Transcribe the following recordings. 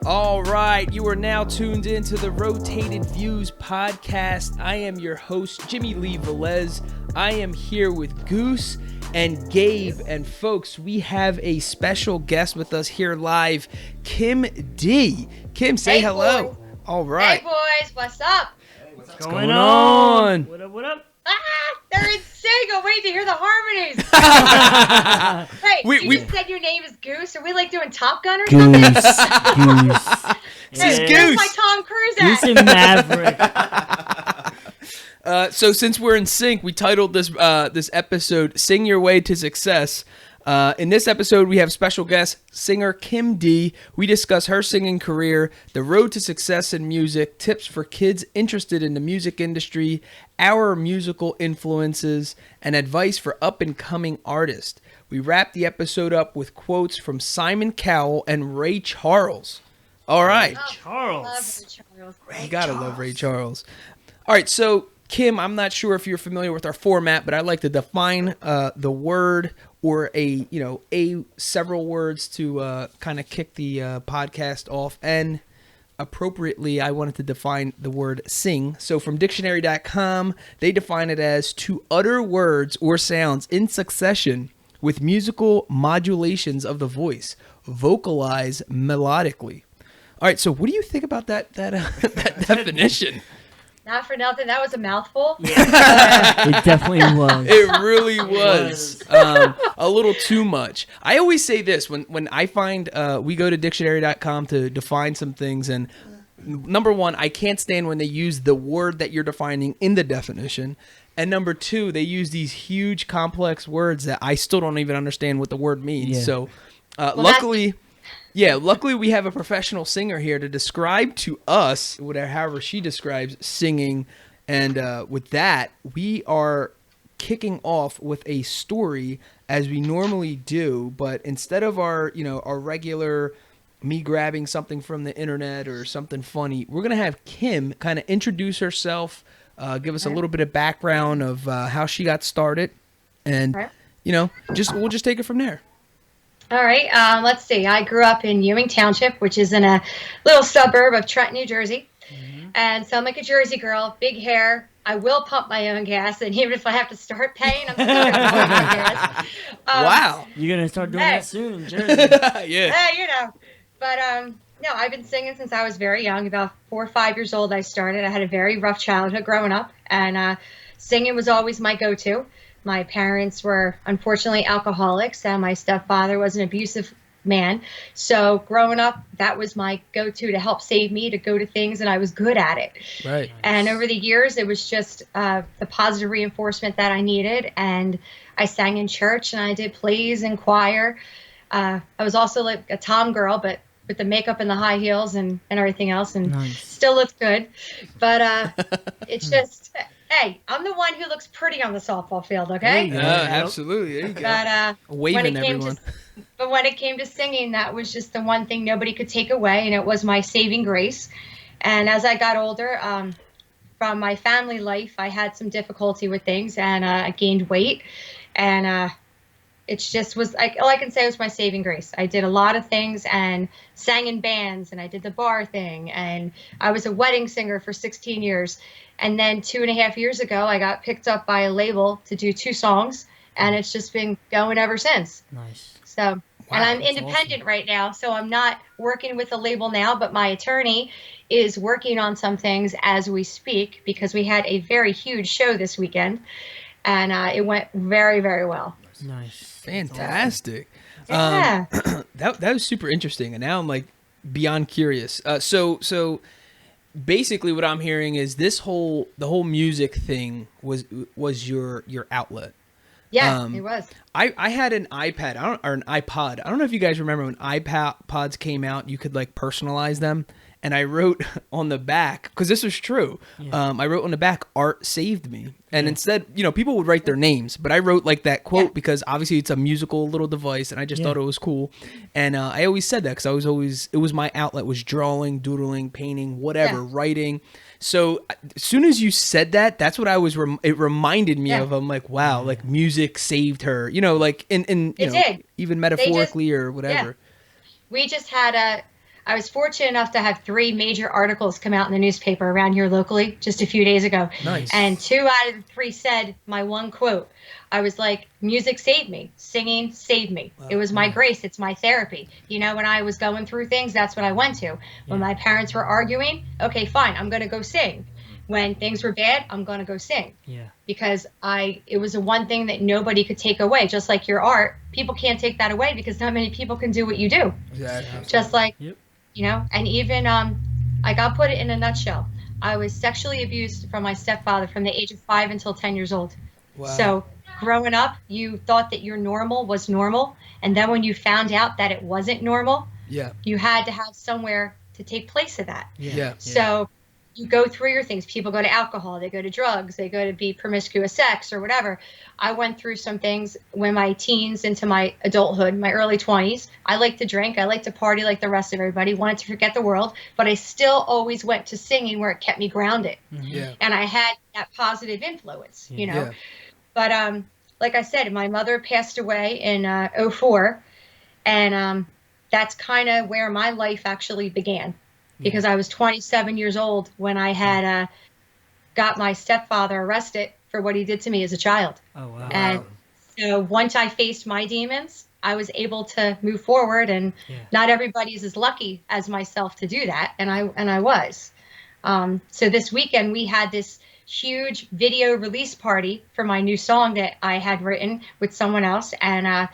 All right, you are now tuned into the Rotated Views podcast. I am your host, Jimmylee Velez. I am here with Goose and Gabe. And folks, we have a special guest with us here live, Kym D. Kym, say hello. Boys. All right. Hey, boys. What's up? What's going on? What up, what up? They're in sync. I'm waiting to hear the harmonies. Hey, you just said your name is Goose. Are we like doing Top Gun or something? Goose. This is Where's Goose. my Tom Cruise at? Goose and Maverick. So since we're in sync, we titled this episode "Sing Your Way to Success." In this episode, we have special guest singer Kym D. We discuss her singing career, the road to success in music, tips for kids interested in the music industry, our musical influences, and advice for up-and-coming artists. We wrap the episode up with quotes from Simon Cowell and Ray Charles. All right. Charles. Love Ray Charles. You gotta love Ray Charles. All right, so Kym, I'm not sure if you're familiar with our format, but I'd like to define the word or several words to kind of kick the podcast off. And appropriately, I wanted to define the word sing. So from dictionary.com, they define it as to utter words or sounds in succession with musical modulations of the voice, vocalize melodically. All right, so what do you think about that definition? Not for nothing. That was a mouthful. It definitely was. It really was a little too much. I always say this when I find we go to dictionary.com to define some things, and number one, I can't stand when they use the word that you're defining in the definition, and number two, they use these huge complex words that I still don't even understand what the word means. Yeah. So luckily we have a professional singer here to describe to us however she describes singing. And with that, we are kicking off with a story as we normally do. But instead of our regular me grabbing something from the internet or something funny, we're going to have Kym kind of introduce herself, give us a little bit of background of how she got started. And, we'll just take it from there. All right. Let's see. I grew up in Ewing Township, which is in a little suburb of Trenton, New Jersey. Mm-hmm. And so I'm like a Jersey girl, big hair. I will pump my own gas. And even if I have to start paying, I'm still going to pump my gas. Wow. You're going to start doing that soon in Jersey. Yeah. But no, I've been singing since I was very young. About 4 or 5 years old, I started. I had a very rough childhood growing up. And singing was always my go-to. My parents were unfortunately alcoholics, and my stepfather was an abusive man. So growing up, that was my go-to to help save me, to go to things, and I was good at it. Right. And over the years, it was just the positive reinforcement that I needed. And I sang in church, and I did plays and choir. I was also like a tom girl, but with the makeup and the high heels and everything else, and still looked good. But it's just... Hey, I'm the one who looks pretty on the softball field, okay? Absolutely. There you go. But waving everyone. But when it came to singing, that was just the one thing nobody could take away, and it was my saving grace. And as I got older, from my family life, I had some difficulty with things, and I gained weight. And it just was, all I can say was my saving grace. I did a lot of things and sang in bands, and I did the bar thing, and I was a wedding singer for 16 years. And then 2.5 years ago, I got picked up by a label to do 2 songs, and it's just been going ever since. Nice. So, and I'm independent right now, so I'm not working with a label now, but my attorney is working on some things as we speak, because we had a very huge show this weekend, and it went very, very well. Nice. Fantastic. Yeah. That was super interesting, and now I'm like beyond curious. So basically what I'm hearing is the whole music thing was your outlet. Yeah, it was. I had an iPad or an iPod. I don't know if you guys remember when iPods came out, you could like personalize them. and I wrote on the back, because this was true. I wrote on the back, "Art saved me," and instead, people would write their names, but I wrote like that quote because obviously it's a musical little device, and I just thought it was cool. And I always said that because it was my outlet, was drawing, doodling, painting, whatever, writing. So as soon as you said that, that's what I was. It reminded me of. I'm like, wow, like music saved her. Like in even metaphorically or whatever. Yeah. We just had I was fortunate enough to have 3 major articles come out in the newspaper around here locally just a few days ago. Nice. And 2 out of the 3 said my one quote. I was like, music saved me. Singing saved me. Wow. It was my grace. It's my therapy. When I was going through things, that's what I went to. When my parents were arguing, okay, fine, I'm going to go sing. When things were bad, I'm going to go sing. Yeah. Because it was the one thing that nobody could take away. Just like your art, people can't take that away because not many people can do what you do. Exactly. Just like, and even, I got put it in a nutshell. I was sexually abused from my stepfather from the age of 5 until 10 years old. Wow. So growing up, you thought that your normal was normal. And then when you found out that it wasn't normal, you had to have somewhere to take place of that. So you go through your things. People go to alcohol, they go to drugs, they go to be promiscuous sex or whatever. I went through some things when my teens into my adulthood, my early 20s. I like to drink, I like to party like the rest of everybody, wanted to forget the world, but I still always went to singing where it kept me grounded. And I had that positive influence, But like I said, my mother passed away in 2004, and that's kind of where my life actually began. Because I was 27 years old when I had got my stepfather arrested for what he did to me as a child. Oh, wow. And so once I faced my demons, I was able to move forward, and not everybody's as lucky as myself to do that. And I was. So this weekend we had this huge video release party for my new song that I had written with someone else. And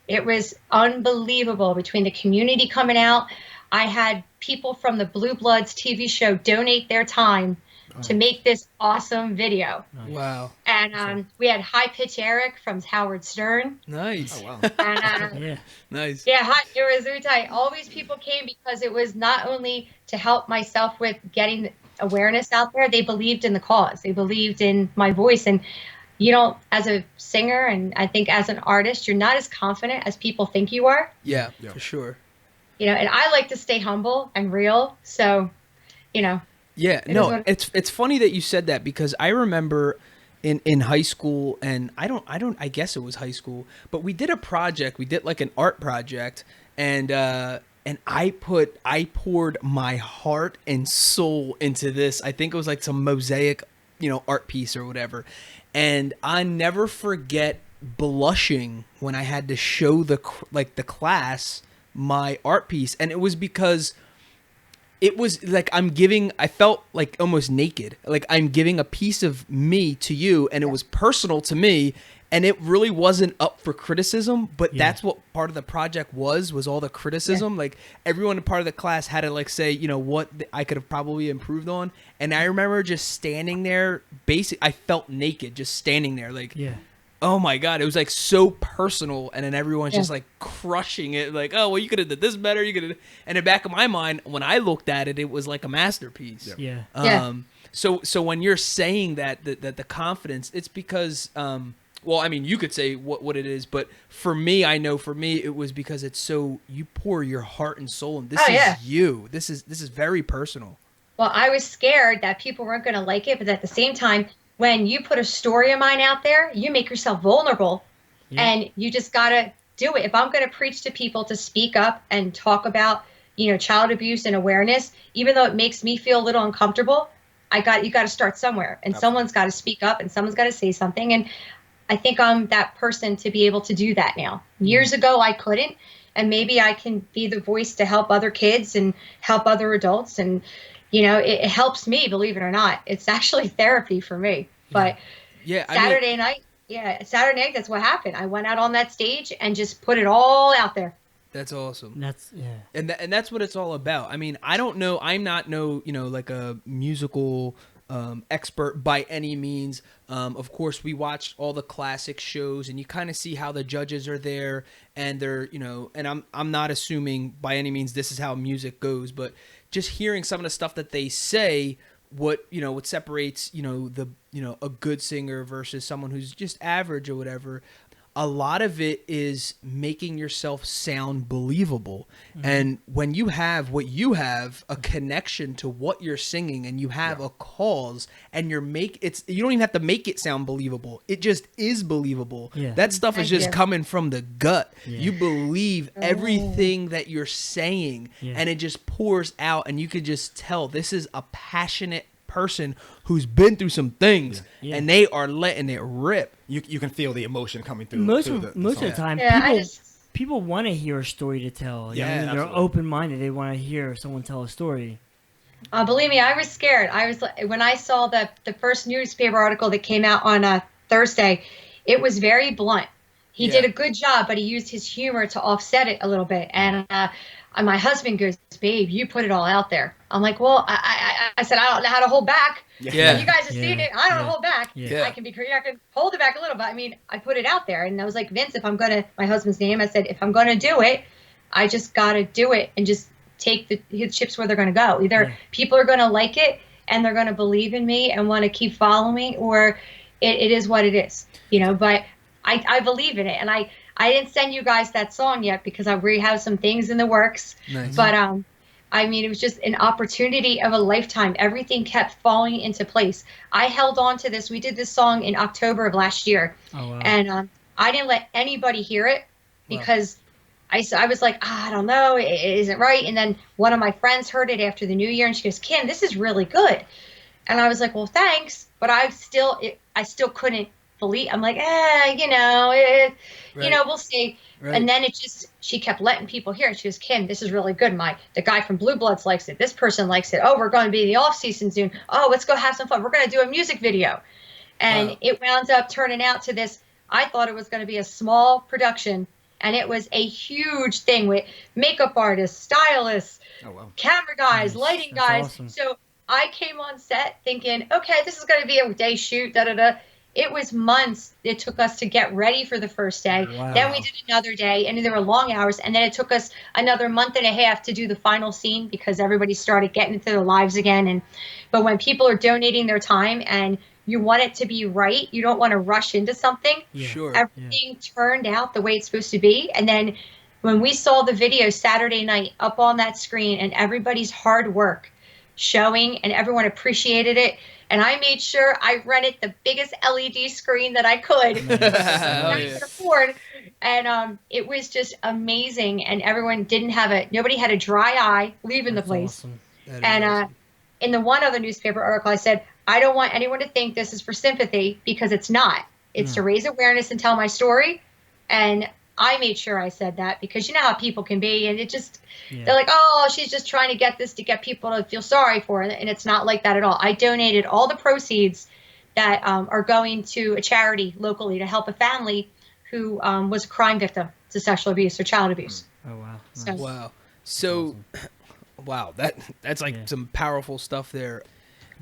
it was unbelievable between the community coming out. I had people from the Blue Bloods TV show donate their time to make this awesome video. Wow. And we had High Pitch Eric from Howard Stern. Nice. Oh, wow. And, Nice. Yeah, it was really tight. All these people came because it was not only to help myself with getting awareness out there, they believed in the cause. They believed in my voice. And as a singer, and I think as an artist, you're not as confident as people think you are. Yeah. For sure. And I like to stay humble and real. So, Yeah, no, it's funny that you said that, because I remember in high school, and I guess it was high school, but we did a project. We did like an art project, and I poured my heart and soul into this. I think it was like some mosaic, art piece or whatever. And I never forget blushing when I had to show the class my art piece. And it was because it was like I felt like almost naked, like I'm giving a piece of me to you, and it was personal to me, and it really wasn't up for criticism, but that's what part of the project was all the criticism. Like everyone in part of the class had to like say, what I could have probably improved on. And I remember just standing there, I felt naked just standing there, like oh my God, it was like so personal. And then everyone's just like crushing it. Like, oh, well, you could have did this better. You could have. And in the back of my mind, when I looked at it, it was like a masterpiece. So when you're saying that the confidence, it's because, well, I mean, you could say what it is, but for me, it was because it's so, you pour your heart and soul, and this is you. This is very personal. Well, I was scared that people weren't going to like it, but at the same time, when you put a story of mine out there, you make yourself vulnerable, and you just got to do it. If I'm going to preach to people to speak up and talk about, child abuse and awareness, even though it makes me feel a little uncomfortable, you got to start somewhere, and someone's got to speak up, and someone's got to say something. And I think I'm that person to be able to do that now. Years ago, I couldn't, and maybe I can be the voice to help other kids and help other adults. And it helps me, believe it or not. It's actually therapy for me. But Saturday night, that's what happened. I went out on that stage and just put it all out there. That's awesome. And that's what it's all about. I mean, I don't know. I'm not like a musical expert by any means. Of course, we watched all the classic shows, and you kind of see how the judges are there, and they're, and I'm not assuming by any means this is how music goes, but just hearing some of the stuff that they say, what separates, a good singer versus someone who's just average or whatever. A lot of it is making yourself sound believable. And when you have a connection to what you're singing, and you have a cause, and you don't even have to make it sound believable. It just is believable. Yeah. That stuff is just coming from the gut. Yeah. You believe everything that you're saying, and it just pours out, and you could just tell this is a passionate person who's been through some things, and they are letting it rip. You can feel the emotion coming through. Most of the time, people want to hear a story to tell. They're open-minded. They want to hear someone tell a story. Believe me, I was scared. When I saw the first newspaper article that came out on Thursday, it was very blunt. He did a good job, but he used his humor to offset it a little bit. And my husband goes, "Babe, you put it all out there." I'm like, well, I said, I don't know how to hold back. Yeah. You guys have seen it. I don't know how to hold back. Yeah. I can hold it back a little, but I mean, I put it out there. And I was like, Vince, my husband's name, I said, if I'm going to do it, I just got to do it and just take the chips where they're going to go. Either people are going to like it and they're going to believe in me and want to keep following me, or it is what it is, but I believe in it. And I didn't send you guys that song yet because we have some things in the works. Nice. But it was just an opportunity of a lifetime. Everything kept falling into place. I held on to this. We did this song in October of last year. Oh, wow. And I didn't let anybody hear it because I was like, I don't know, it isn't right. And then one of my friends heard it after the new year, and she goes, Kym, this is really good. And I was like, well, thanks. But I still couldn't believe. I'm like, we'll see. Right. And then she kept letting people hear it. She goes, Kym, this is really good. The guy from Blue Bloods likes it. This person likes it. Oh, we're going to be in the off season soon. Oh, let's go have some fun. We're going to do a music video. And it wound up turning out to this. I thought it was going to be a small production, and it was a huge thing with makeup artists, stylists, camera guys, lighting guys. Awesome. So I came on set thinking, okay, this is going to be a day shoot, It was months it took us to get ready for the first day. Wow. Then we did another day, and there were long hours. And then it took us another month and a half to do the final scene because everybody started getting into their lives again. But when people are donating their time and you want it to be right, you don't want to rush into something. Yeah. Sure. Everything turned out the way it's supposed to be. And then when we saw the video Saturday night up on that screen and everybody's hard work showing and everyone appreciated it, and I made sure I rented the biggest LED screen that I could. I could afford. And it was just amazing. And everyone nobody had a dry eye leaving the place. Awesome. And awesome. In the one other newspaper article, I said, I don't want anyone to think this is for sympathy, because it's not. It's to raise awareness and tell my story. And I made sure I said that, because you know how people can be, and they're like, oh, she's just trying to get this to get people to feel sorry for her, and it's not like that at all. I donated all the proceeds that are going to a charity locally to help a family who was a crime victim to sexual abuse or child abuse. Oh, wow. Nice. So, wow, that's like some powerful stuff there.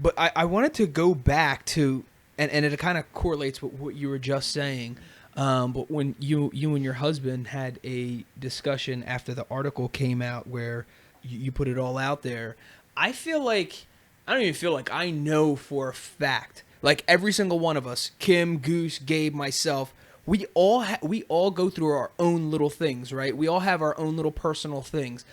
But I wanted to go back to, and it kind of correlates with what you were just saying. But when you and your husband had a discussion after the article came out where you put it all out there, I don't even feel like I know for a fact, like every single one of us, Kym, Goose, Gabe, myself, we all go through our own little things, right? We all have our own little personal things,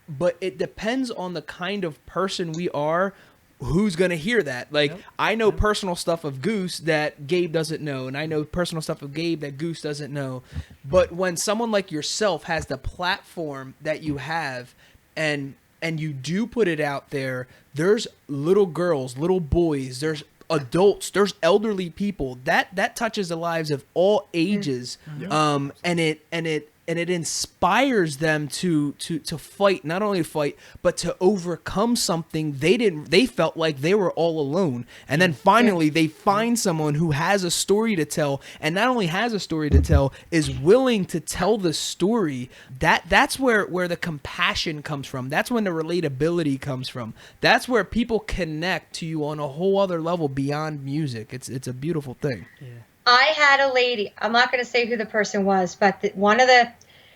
but it depends on the kind of person we are. Who's going to hear that? Like, I know personal stuff of Goose that Gabe doesn't know, and I know personal stuff of Gabe that Goose doesn't know. But when someone like yourself has the platform that you have, and you do put it out there, there's little girls, little boys, there's adults, there's elderly people that touches the lives of all ages. And it inspires them to fight, not only fight, but to overcome something they felt like they were all alone. And then finally they find someone who has a story to tell, and not only has a story to tell, is willing to tell the story. That's where the compassion comes from. That's when the relatability comes from. That's where people connect to you on a whole other level beyond music. It's a beautiful thing. Yeah. I had a lady, I'm not going to say who the person was, but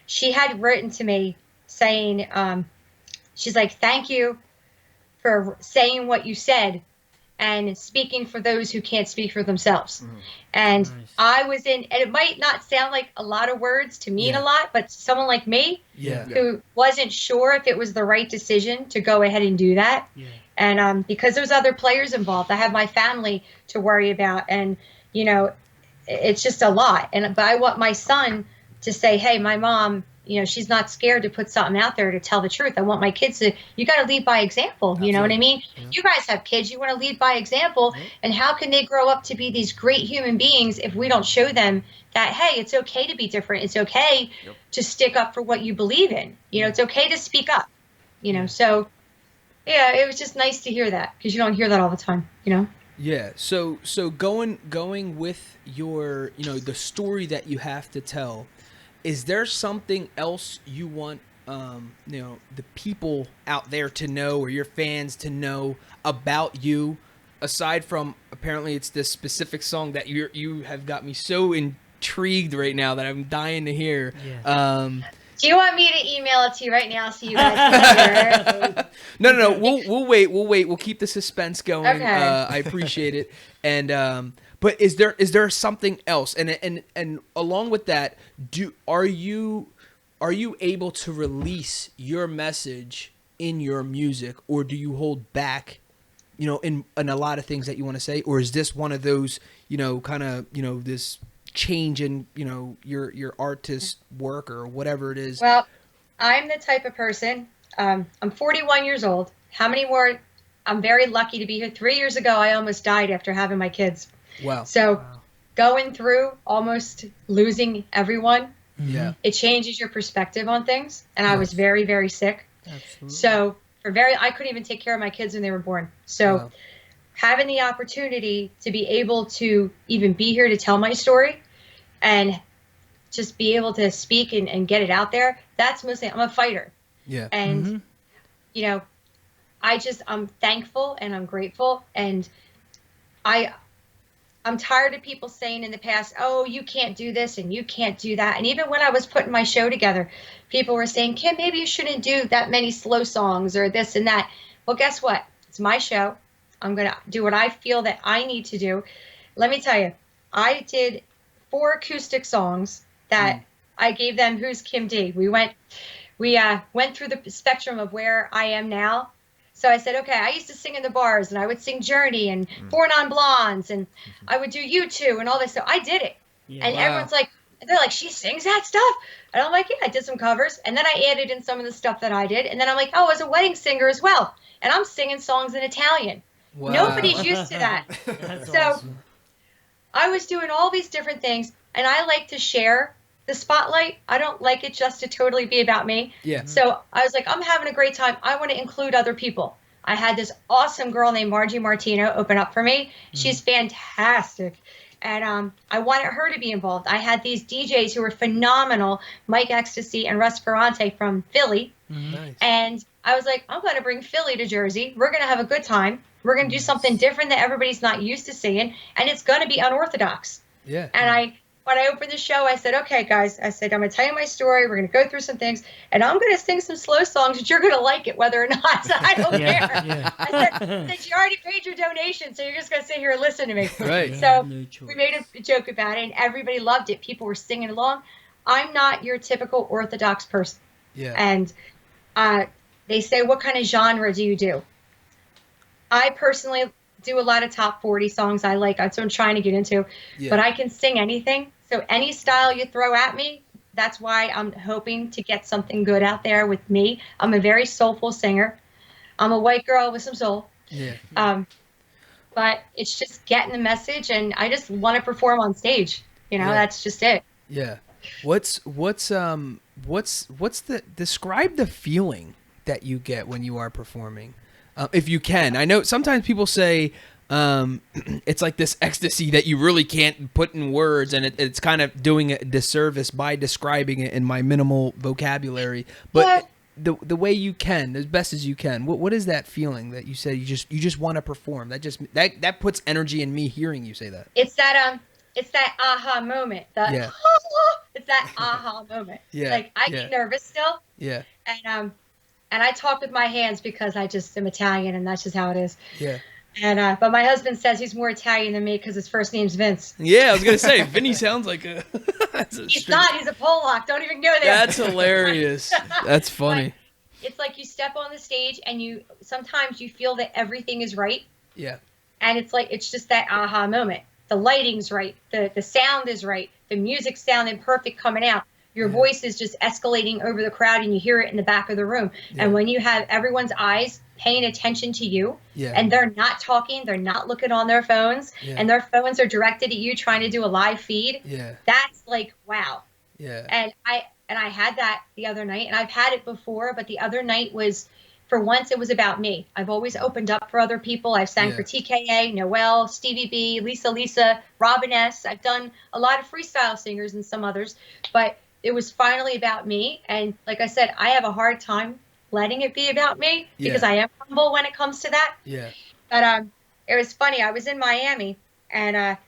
she had written to me saying, she's like, thank you for saying what you said and speaking for those who can't speak for themselves. And I was in, and it might not sound like a lot of words to mean a lot, but someone like me who wasn't sure if it was the right decision to go ahead and do that. And because there's other players involved, I have my family to worry about, and you know, it's just a lot. But I want my son to say, hey, my mom, you know, she's not scared to put something out there to tell the truth. I want my kids to, you got to lead by example. Absolutely. You know what I mean? You guys have kids, you want to lead by example. And how can they grow up to be these great human beings if we don't show them that, hey, it's okay to be different. It's okay to stick up for what you believe in. You know, it's okay to speak up, you know? So yeah, it was just nice to hear that, because you don't hear that all the time, you know? Yeah. So going with your, you know, the story that you have to tell, is there something else you want, you know, the people out there to know, or your fans to know about you, aside from apparently it's this specific song that you have got me so intrigued right now that I'm dying to hear. Do you want me to email it to you right now so you guys can hear it? No. We'll wait. We'll keep the suspense going. Okay. I appreciate it. And but is there something else? And along with that, are you able to release your message in your music, or do you hold back, you know, in a lot of things that you want to say, or is this one of those, you know, kind of, you know, this change in, you know, your artist work or whatever it is? Well, I'm the type of person, I'm 41 years old. How many more? I'm very lucky to be here. 3 years ago, I almost died after having my kids. Wow. So going through almost losing everyone, it changes your perspective on things. And I was very, very sick. Absolutely. So I couldn't even take care of my kids when they were born. So having the opportunity to be able to even be here to tell my story and just be able to speak and get it out there, that's mostly, I'm a fighter. Yeah. And, you know, I'm thankful and I'm grateful. And I'm tired of people saying in the past, oh, you can't do this and you can't do that. And even when I was putting my show together, people were saying, Kym, maybe you shouldn't do that many slow songs or this and that. Well, guess what? It's my show. I'm going to do what I feel that I need to do. Let me tell you, I did 4 acoustic songs that I gave them, Who's Kym D? We went through the spectrum of where I am now. So I said, okay, I used to sing in the bars, and I would sing Journey and 4 Non-Blondes, and I would do U2 and all this. So I did it. Yeah, and everyone's like, they're like, she sings that stuff? And I'm like, yeah, I did some covers. And then I added in some of the stuff that I did. And then I'm like, oh, I was a wedding singer as well. And I'm singing songs in Italian. Wow. Nobody's used to that. So awesome. I was doing all these different things, and I like to share the spotlight. I don't like it just to totally be about me. Yeah. So I was like, I'm having a great time. I want to include other people. I had this awesome girl named Margie Martino open up for me. She's fantastic. And I wanted her to be involved. I had these DJs who were phenomenal, Mike Ecstasy and Russ Ferrante from Philly. Nice. And I was like, I'm going to bring Philly to Jersey. We're going to have a good time. We're going to do something different that everybody's not used to seeing. And it's going to be unorthodox. Yeah. And when I opened the show, I said, okay, guys, I said, I'm going to tell you my story. We're going to go through some things. And I'm going to sing some slow songs, but you're going to like it whether or not. So I don't care. Yeah. I said, you already paid your donation, so you're just going to sit here and listen to me. Right. So we made a joke about it, and everybody loved it. People were singing along. I'm not your typical Orthodox person. Yeah. And they say, what kind of genre do you do? I personally do a lot of top 40 songs I like. That's what I'm trying to get into. Yeah. But I can sing anything. So any style you throw at me, that's why I'm hoping to get something good out there with me. I'm a very soulful singer. I'm a white girl with some soul. Yeah. But it's just getting the message, and I just want to perform on stage. You know, that's just it. Yeah. What's describe the feeling that you get when you are performing? If you can. I know sometimes people say it's like this ecstasy that you really can't put in words, and it's kind of doing a disservice by describing it in my minimal vocabulary. But the way you can, as best as you can, what is that feeling that you say you just want to perform? That puts energy in me hearing you say that. It's that aha moment. It's that aha moment. Yeah. Like I get nervous still. Yeah. And I talk with my hands because I just am Italian, and that's just how it is. Yeah. And but my husband says he's more Italian than me because his first name's Vince. Yeah, I was gonna say Vinny sounds like a. He's not. He's a Polak. Don't even go there. That's hilarious. That's funny. But it's like you step on the stage and sometimes you feel that everything is right. Yeah. And it's just that aha moment. The lighting's right. The sound is right. The music's sounding perfect coming out. Your voice is just escalating over the crowd, and you hear it in the back of the room. Yeah. And when you have everyone's eyes paying attention to you, and they're not talking, they're not looking on their phones, and their phones are directed at you trying to do a live feed, that's like, wow. Yeah. And I had that the other night, and I've had it before, but the other night was, for once, it was about me. I've always opened up for other people. I've sang for TKA, Noel, Stevie B, Lisa, Robin S. I've done a lot of freestyle singers and some others, but it was finally about me. And like I said, I have a hard time letting it be about me because I am humble when it comes to that. Yeah. But it was funny. I was in Miami, and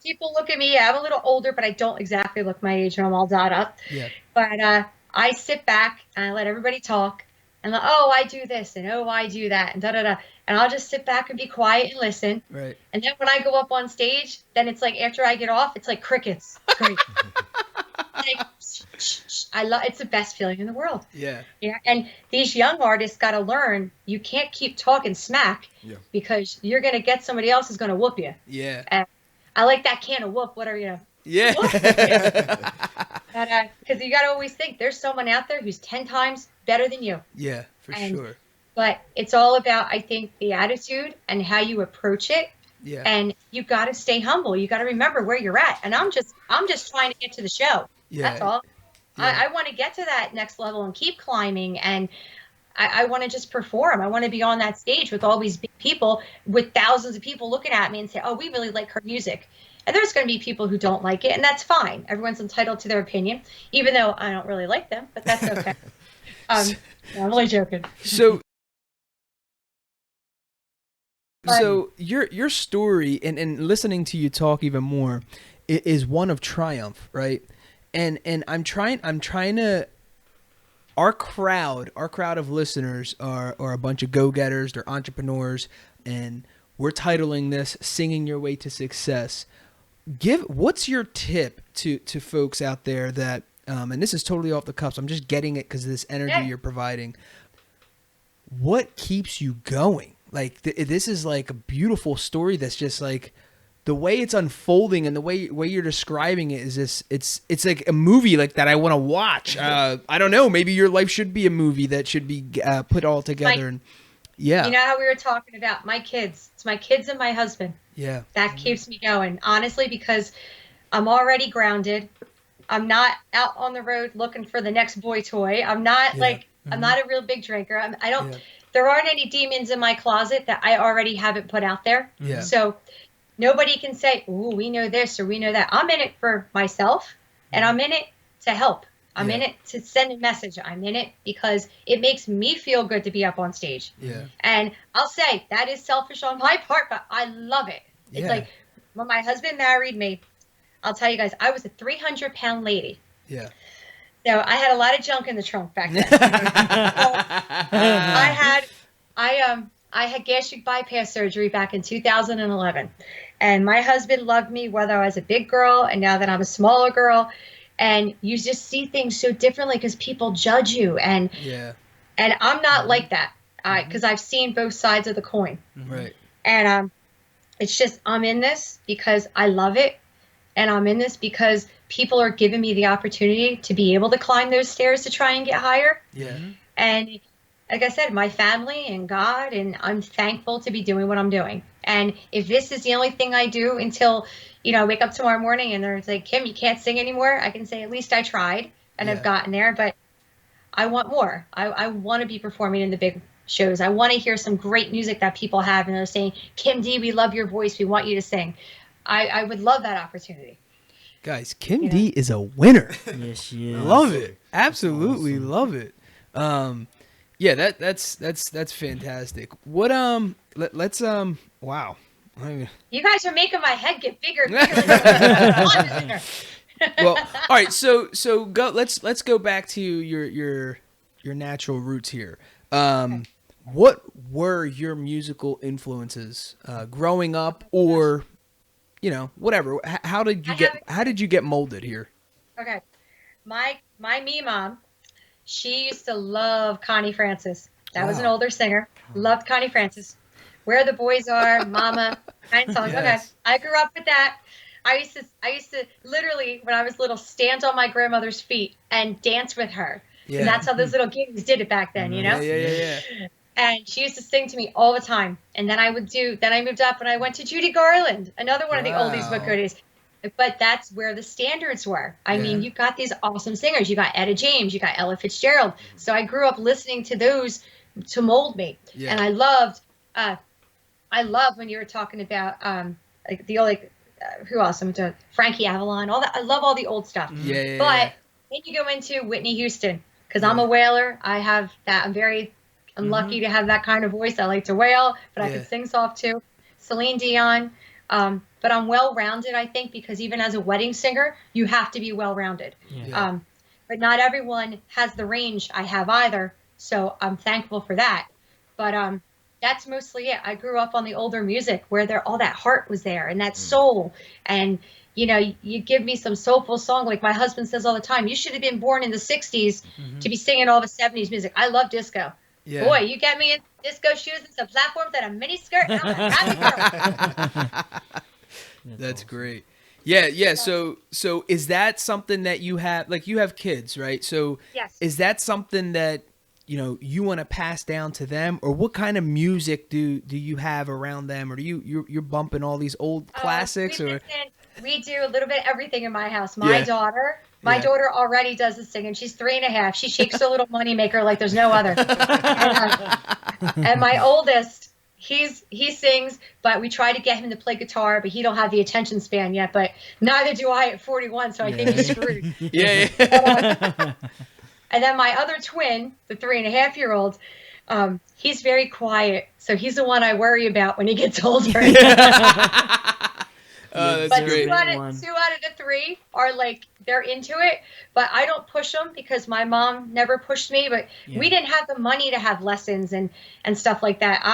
people look at me. I'm a little older, but I don't exactly look my age when I'm all dolled up. Yeah. But I sit back and I let everybody talk. And like, oh, I do this, and oh, I do that, and da-da-da. And I'll just sit back and be quiet and listen. Right. And then when I go up on stage, then it's like after I get off, it's like crickets. Great. Like, it's the best feeling in the world. Yeah. Yeah. And these young artists got to learn you can't keep talking smack because you're going to get somebody else who's going to whoop you. Yeah. And I like that can of whoop, whatever, Yeah. Because you got to always think there's someone out there who's 10 times better than you. Yeah, for sure. But it's all about, I think, the attitude and how you approach it. Yeah. And you got to stay humble. You got to remember where you're at. And I'm just trying to get to the show. Yeah. That's all. Yeah. I want to get to that next level and keep climbing. And I want to just perform. I want to be on that stage with all these big people, with thousands of people looking at me and say, oh, we really like her music. And there's going to be people who don't like it, and that's fine. Everyone's entitled to their opinion, even though I don't really like them, but that's okay. No, I'm only joking. So your story and listening to you talk even more is one of triumph, right? And I'm trying to. Our crowd of listeners are a bunch of go-getters. They're entrepreneurs, and we're titling this "Singing Your Way to Success." What's your tip to folks out there that, and this is totally off the cuff, so I'm just getting it because of this energy you're providing. What keeps you going? Like this is like a beautiful story that's just like the way it's unfolding and the way you're describing it is this. It's like a movie like that I want to watch. I don't know. Maybe your life should be a movie that should be put all together. And yeah, you know how we were talking about my kids. It's my kids and my husband. Yeah. That keeps me going, honestly, because I'm already grounded. I'm not out on the road looking for the next boy toy. I'm not I'm not a real big drinker. I don't, there aren't any demons in my closet that I already haven't put out there. Yeah. So nobody can say, ooh, we know this or we know that. I'm in it for myself, and I'm in it to help. I'm in it to send a message. I'm in it because it makes me feel good to be up on stage. Yeah. And I'll say that is selfish on my part, but I love it. It's like when my husband married me, I'll tell you guys, I was a 300-pound lady. Yeah. So I had a lot of junk in the trunk back then. I had gastric bypass surgery back in 2011. And my husband loved me whether I was a big girl and now that I'm a smaller girl. And you just see things so differently because people judge you. And I'm not like that because I've seen both sides of the coin. Right. And it's just I'm in this because I love it. And I'm in this because people are giving me the opportunity to be able to climb those stairs to try and get higher. Yeah. And like I said, my family and God, and I'm thankful to be doing what I'm doing. And if this is the only thing I do until, I wake up tomorrow morning and they're like, Kym, you can't sing anymore, I can say at least I tried and I've gotten there. But I want more. I want to be performing in the big shows. I want to hear some great music that people have and they're saying, Kym D, we love your voice. We want you to sing. I would love that opportunity. Guys, Kym D is a winner. Yes, she is. Love it. Absolutely love it. Yeah, that's fantastic. What let's wow. You guys are making my head get bigger and bigger. Well, all right. So go. Let's go back to your natural roots here. What were your musical influences growing up, or whatever? How did you get molded here? Okay, my me mom, she used to love Connie Francis. That was an older singer. Loved Connie Francis. Where the Boys Are, Mama, kind songs. Yes. Okay, I grew up with that. I used to literally, when I was little, stand on my grandmother's feet and dance with her. Yeah. And that's how those little kids did it back then, Yeah. And she used to sing to me all the time. And then I moved up and I went to Judy Garland, another one of the oldies but goodies. But that's where the standards were. I mean, you got these awesome singers. You got Etta James, you got Ella Fitzgerald. So I grew up listening to those to mold me. Yeah. And I loved when you were talking about like the old, who else? I'm doing Frankie Avalon, all that. I love all the old stuff. But then you go into Whitney Houston, because I'm a wailer. I have that. I'm lucky to have that kind of voice. I like to wail, but I can sing soft too. Celine Dion. But I'm well-rounded, I think, because even as a wedding singer, you have to be well-rounded. Yeah. But not everyone has the range I have either, so I'm thankful for that. But that's mostly it. I grew up on the older music where all that heart was there and that soul. And, you give me some soulful song, like my husband says all the time, you should have been born in the 60s to be singing all the 70s music. I love disco. Yeah. Boy, you get me in disco shoes and some platforms and a mini skirt, and I'm a happy girl. That's awesome. Great. Yeah. So is that something that you have? Like, you have kids, right? So yes. Is that something that you want to pass down to them, or what kind of music do you have around them, or do you're bumping all these old classics, or? We do a little bit of everything in my house. My daughter already does the singing. She's 3.5. She shakes her little money maker like there's no other. And my oldest, he sings, but we try to get him to play guitar, but he don't have the attention span yet. But neither do I at 41, so I think he's screwed. Yeah. And then my other twin, the 3.5-year-old, he's very quiet, so he's the one I worry about when he gets older. That's but great. two out of the three are like, they're into it, but I don't push them because my mom never pushed me. But we didn't have the money to have lessons and stuff like that.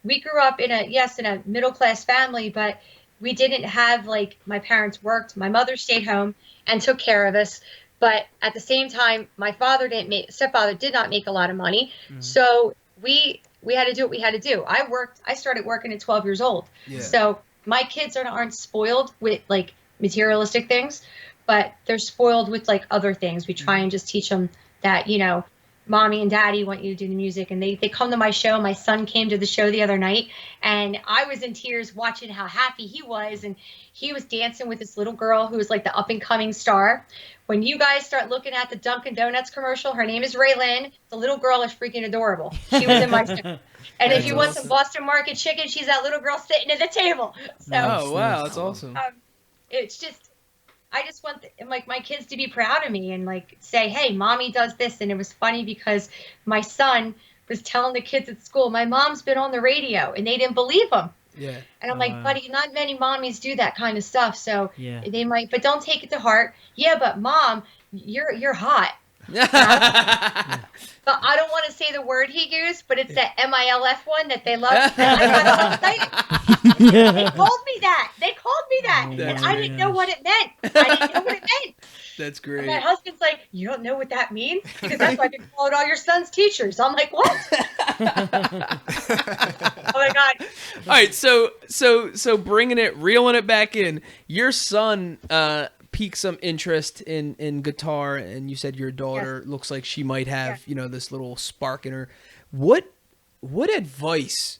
We grew up in a middle class family, but we didn't have, like, my parents worked. My mother stayed home and took care of us. But at the same time, my stepfather did not make a lot of money. So we had to do what we had to do. I started working at 12 years old. Yeah. So my kids aren't spoiled with, like, materialistic things, but they're spoiled with, like, other things. We try and just teach them that, mommy and daddy want you to do the music. And they come to my show. My son came to the show the other night, and I was in tears watching how happy he was. And he was dancing with this little girl who was like the up-and-coming star. When you guys start looking at the Dunkin' Donuts commercial, her name is Raylyn. The little girl is freaking adorable. She was in my show. And if you want some Boston Market chicken, she's that little girl sitting at the table. So, oh, wow, that's awesome. It's just, I just want my kids to be proud of me and, like, say, hey, mommy does this. And it was funny because my son was telling the kids at school, my mom's been on the radio, and they didn't believe him. Yeah. And I'm like, buddy, not many mommies do that kind of stuff. So they might, but don't take it to heart. Yeah, but mom, you're hot. But I don't want to say the word he used, but it's that MILF one that they love. And I got so excited. They called me that. And I didn't know what it meant. That's great. And my husband's like, you don't know what that means? Because that's why I can call it all your son's teachers. I'm like, what? Oh my God. All right. So reeling it back in, your son, piqued some interest in guitar, and you said your daughter looks like she might have this little spark in her. What advice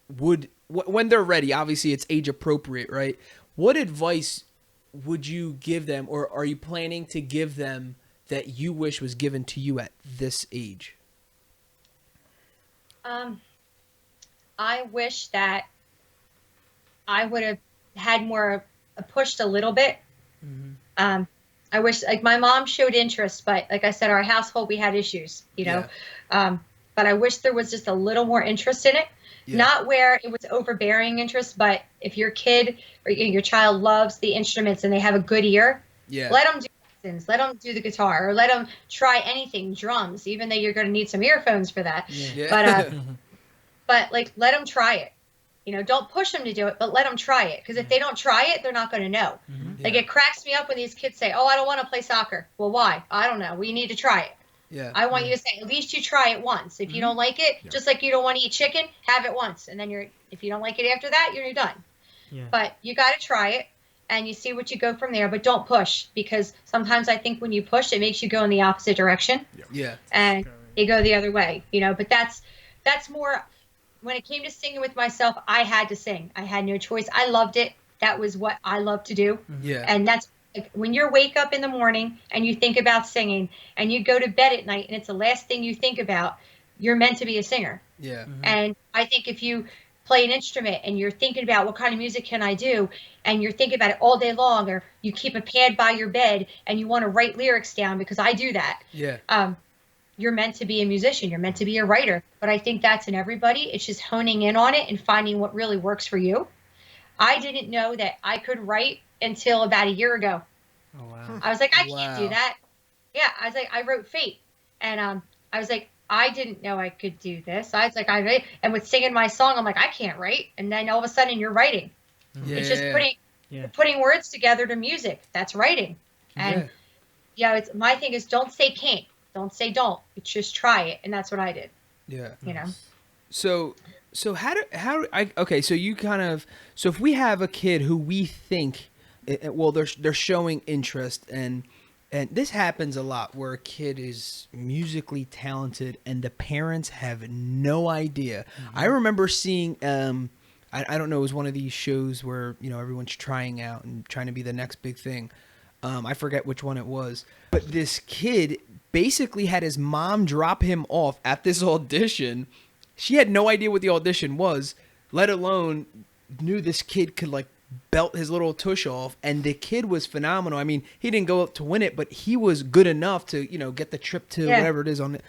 when they're ready, obviously it's age appropriate, right? What advice would you give them, or are you planning to give them, that you wish was given to you at this age? I wish that I would have had more pushed a little bit. Mm-hmm. I wish, like, my mom showed interest, but like I said, our household, we had issues, but I wish there was just a little more interest in it. Not where it was overbearing interest, but if your kid or your child loves the instruments and they have a good ear, let them do it. lessons, let them do the guitar, or let them try anything, drums, even though you're going to need some earphones for that. Yeah. But like, let them try it. You know, don't push them to do it, but let them try it. Because if they don't try it, they're not going to know. Like, it cracks me up when these kids say, oh, I don't want to play soccer. Well, why? I don't know. We need to try it. Yeah. I want you to say, at least you try it once. If you don't like it, just like you don't want to eat chicken, have it once. And then if you don't like it after that, you're done. Yeah. But you got to try it, and you see what you go from there. But don't push, because sometimes I think when you push, it makes you go in the opposite direction. Yeah. And you go the other way, you know. But that's more, when it came to singing with myself, I had to sing. I had no choice. I loved it. That was what I loved to do. Yeah. And that's, like, when you wake up in the morning and you think about singing, and you go to bed at night and it's the last thing you think about, you're meant to be a singer. Yeah. And I think if you play an instrument and you're thinking about what kind of music can I do, and you're thinking about it all day long, or you keep a pad by your bed and you want to write lyrics down, because I do that. Yeah. You're meant to be a musician. You're meant to be a writer. But I think that's in everybody. It's just honing in on it and finding what really works for you. I didn't know that I could write until about a year ago. Oh, wow. I was like, I can't do that. Yeah, I was like, I wrote Fate. And I was like, I didn't know I could do this. I was like, and with singing my song, I'm like, I can't write. And then all of a sudden you're writing. Yeah, it's just putting words together to music. That's writing. And it's, my thing is, don't say can't. Don't say don't. It's just try it. And that's what I did. Yeah. You know? So so you kind of, so if we have a kid who we think, well, they're showing interest, and this happens a lot, where a kid is musically talented and the parents have no idea. I remember seeing, I don't know, it was one of these shows where, you know, everyone's trying out and trying to be the next big thing. I forget which one it was, but this kid basically had his mom drop him off at this audition. She had no idea what the audition was, let alone knew this kid could, like, belt his little tush off, and the kid was phenomenal. I mean, he didn't go up to win it, but he was good enough to, you know, get the trip to whatever it is on it.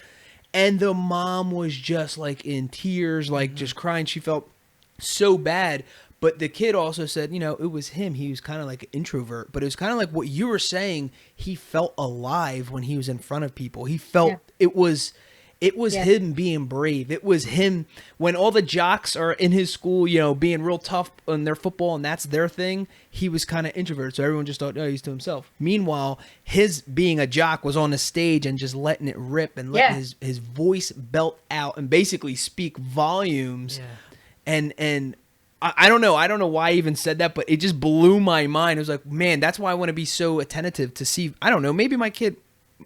And the mom was just, like, in tears, like, just crying. She felt so bad. But the kid also said, you know, it was him. He was kind of like an introvert, but it was kind of like what you were saying. He felt alive when he was in front of people. He felt it was him being brave. It was him when all the jocks are in his school, you know, being real tough on their football, and that's their thing. He was kind of introverted, so everyone just thought, oh, he's to himself. Meanwhile, his being a jock was on the stage and just letting it rip and letting his voice belt out and basically speak volumes. Yeah. And I don't know. I don't know why I even said that, but it just blew my mind. It was like, man, that's why I want to be so attentive to see. I don't know. Maybe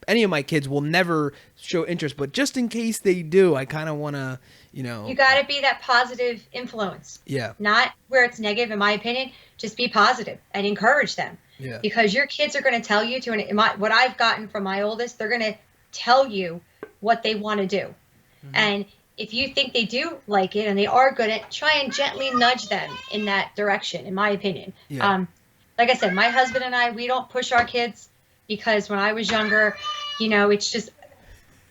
any of my kids will never show interest, but just in case they do, I kind of want to, you know. You got to be that positive influence. Yeah. Not where it's negative, in my opinion. Just be positive and encourage them. Yeah. Because your kids are going to tell you what I've gotten from my oldest, they're going to tell you what they want to do. Mm-hmm. And if you think they do like it and they are good at, try and gently nudge them in that direction, in my opinion. Yeah. Like I said, my husband and I, we don't push our kids, because when I was younger, you know, it's just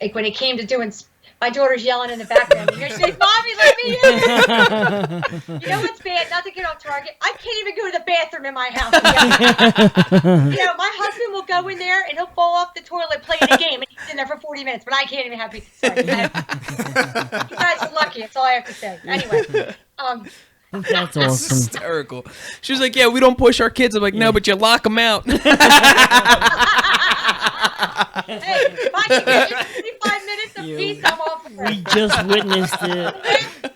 like when it came to doing, my daughter's yelling in the background. And she's like, Mommy, let me in. You know what's bad? Not to get off target. I can't even go to the bathroom in my house. You know, my husband will go in there and he'll fall off the toilet playing a game, and he's in there for 40 minutes, but I can't even have peace. Sorry. You guys are lucky. That's all I have to say. Anyway, that's awesome. Hysterical. She was like, yeah, we don't push our kids. I'm like, no, but you lock them out. Hey, if I can get 55 minutes of peace, I'm all for it. We just witnessed it.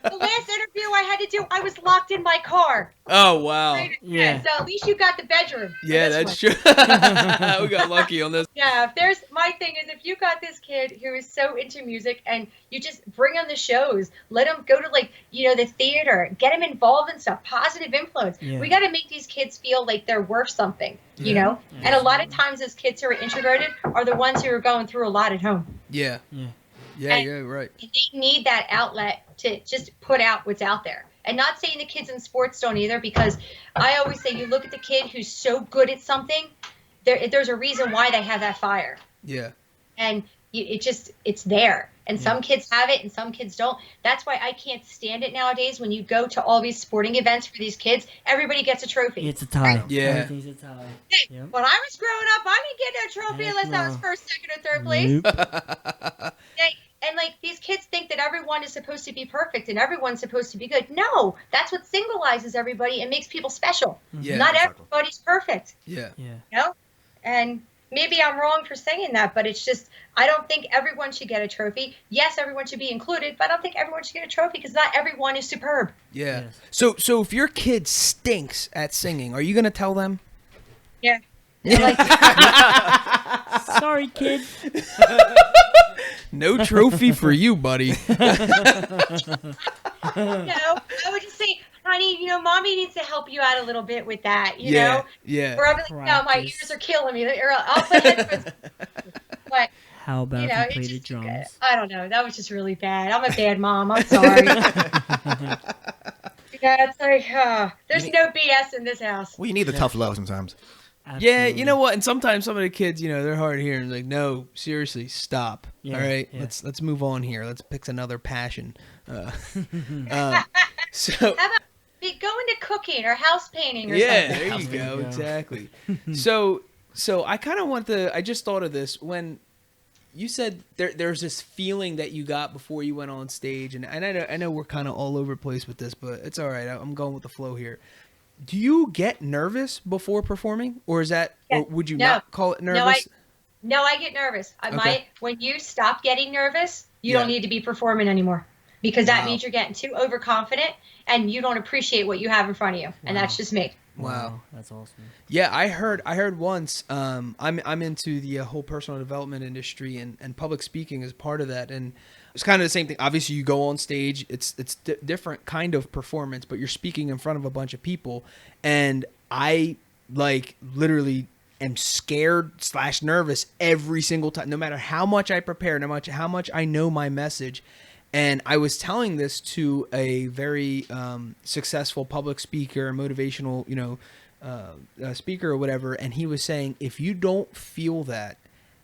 The last interview I had to do, I was locked in my car. Oh, wow. Yeah. So at least you got the bedroom. Yeah, that's true. We got lucky on this. Yeah, my thing is, if you got this kid who is so into music and you just bring him the shows, let him go to, like, you know, the theater, get him involved in stuff, positive influence. Yeah. We got to make these kids feel like they're worth something, you know? Yeah. And a lot of times those kids who are introverted are the ones who are going through a lot at home. Yeah. Yeah, right. They need that outlet to just put out what's out there. And not saying the kids in sports don't either, because I always say you look at the kid who's so good at something, there's a reason why they have that fire. Yeah. And it's there. And some kids have it and some kids don't. That's why I can't stand it nowadays. When you go to all these sporting events for these kids, everybody gets a trophy. It's a tie. Right? Yeah. Everything's a tie. Hey, when I was growing up, I didn't get no trophy unless I was first, second, or third place. Nope. And like these kids think that everyone is supposed to be perfect and everyone's supposed to be good. No, that's what singleizes everybody and makes people special. Yeah, Not everybody's perfect. Yeah. Yeah. You know? And maybe I'm wrong for saying that, but it's just, I don't think everyone should get a trophy. Yes, everyone should be included, but I don't think everyone should get a trophy because not everyone is superb. Yeah. Yes. So if your kid stinks at singing, are you going to tell them? Yeah. Sorry, kid. No trophy for you, buddy. I would just say, honey, mommy needs to help you out a little bit with that, you know? Yeah. Or I'll be like, no, my ears are killing me. Or I'll put headphones. But, how about if you play the drums? I don't know. That was just really bad. I'm a bad mom. I'm sorry. It's like, there's no BS in this house. Well, you need the tough love sometimes. Absolutely. Yeah, you know what? And sometimes some of the kids, they're hard of hearing. Like, no, seriously, stop. Yeah, all right, yeah. let's move on here. Let's pick another passion. So How about go into cooking or house painting or something? there you go. Exactly. So I kind of I just thought of this when you said there's this feeling that you got before you went on stage, and I know we're kind of all over the place with this, but it's all right. I'm going with the flow here. Do you get nervous before performing, or is that, or would you not call it nervous? No, I get nervous. When you stop getting nervous, you don't need to be performing anymore, because that means you're getting too overconfident and you don't appreciate what you have in front of you. And that's just me. Wow, that's awesome. Yeah, I heard once. I'm into the whole personal development industry, and public speaking is part of that. And it's kind of the same thing. Obviously, you go on stage. It's different kind of performance, but you're speaking in front of a bunch of people. And I literally am scared / nervous every single time, no matter how much I prepare, no matter how much I know my message. And I was telling this to a very successful public speaker, motivational, speaker or whatever, and he was saying, if you don't feel that,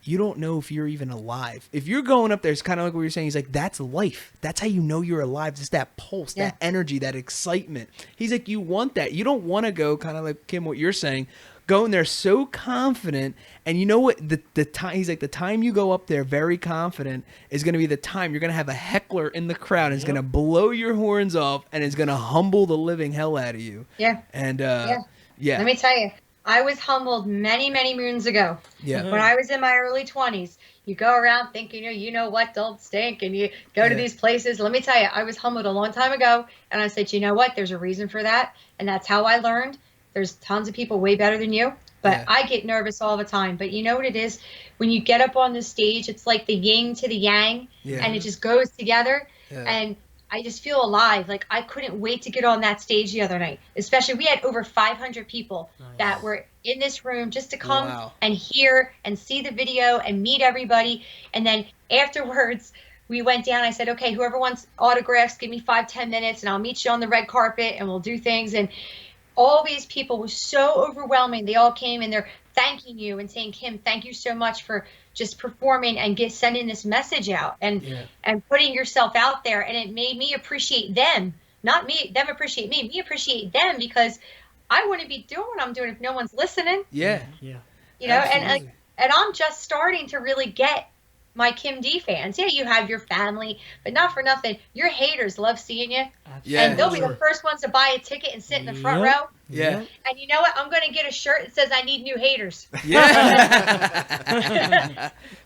you don't know if you're even alive. If you're going up there, it's kind of like what you're saying. He's like, that's life. That's how you know you're alive. Just that pulse, that energy, that excitement. He's like, you want that. You don't want to go kind of like, Kym, what you're saying, go in there so confident. And you know what? The time, he's like, the time you go up there very confident is going to be the time you're going to have a heckler in the crowd, and it's going to blow your horns off, and it's going to humble the living hell out of you. Yeah. And let me tell you, I was humbled many, many moons ago. Yeah. When I was in my early 20s, you go around thinking, you know what, don't stink, and you go to these places. Let me tell you, I was humbled a long time ago, and I said, you know what, there's a reason for that, and that's how I learned. There's tons of people way better than you, but I get nervous all the time. But you know what it is? When you get up on the stage, it's like the yin to the yang, and it just goes together, and I just feel alive. Like, I couldn't wait to get on that stage the other night. Especially, we had over 500 people that were in this room just to come and hear and see the video and meet everybody. And then afterwards, we went down. I said, okay, whoever wants autographs, give me 5-10 minutes, and I'll meet you on the red carpet, and we'll do things. And all these people were so overwhelming. They all came, and they're thanking you and saying, Kym, thank you so much for just performing and sending this message out and putting yourself out there. And it made me appreciate them, not them appreciate me appreciate them, because I wouldn't be doing what I'm doing if no one's listening. Yeah. And I'm just starting to really get my Kym D fans. Yeah, you have your family, but not for nothing, your haters love seeing you. And they'll be the first ones to buy a ticket and sit in the front row. Yeah. And you know what? I'm going to get a shirt that says I need new haters. Yeah.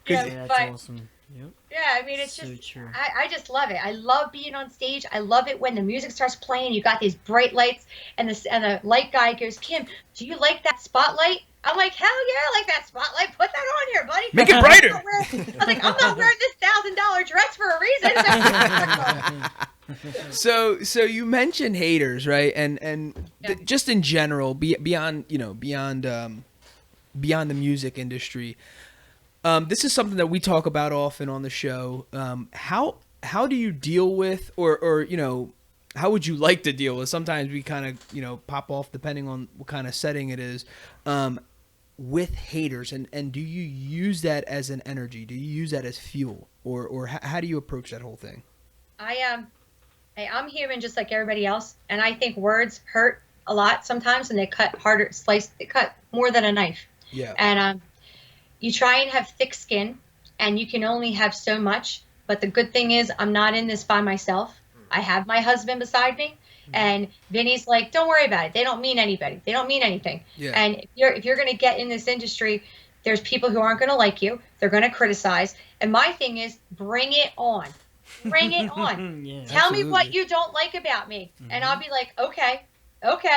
That's awesome. Yep. Yeah, I mean, it's so just, true. I just love it. I love being on stage. I love it when the music starts playing. You got these bright lights, and the light guy goes, Kym, do you like that spotlight? I'm like, hell yeah, I like that spotlight. Put that on here, buddy. Make it brighter. I was like, I'm not wearing this $1,000 dress for a reason. So you mentioned haters, right? And just in general, beyond the music industry, this is something that we talk about often on the show. How do you deal with, or how would you like to deal with? Sometimes we kind of pop off depending on what kind of setting it is. with haters, and do you use that as an energy? Do you use that as fuel, or how do you approach that whole thing? I'm human just like everybody else, and I think words hurt a lot sometimes, and they cut harder, they cut more than a knife. Yeah. And you try and have thick skin, and you can only have so much. But the good thing is, I'm not in this by myself. I have my husband beside me, and Vinny's like, "Don't worry about it. They don't mean anybody. They don't mean anything." Yeah. And if you're going to get in this industry, there's people who aren't going to like you. They're going to criticize. And my thing is, bring it on. Bring it on. Yeah, Tell me what you don't like about me, and I'll be like, okay,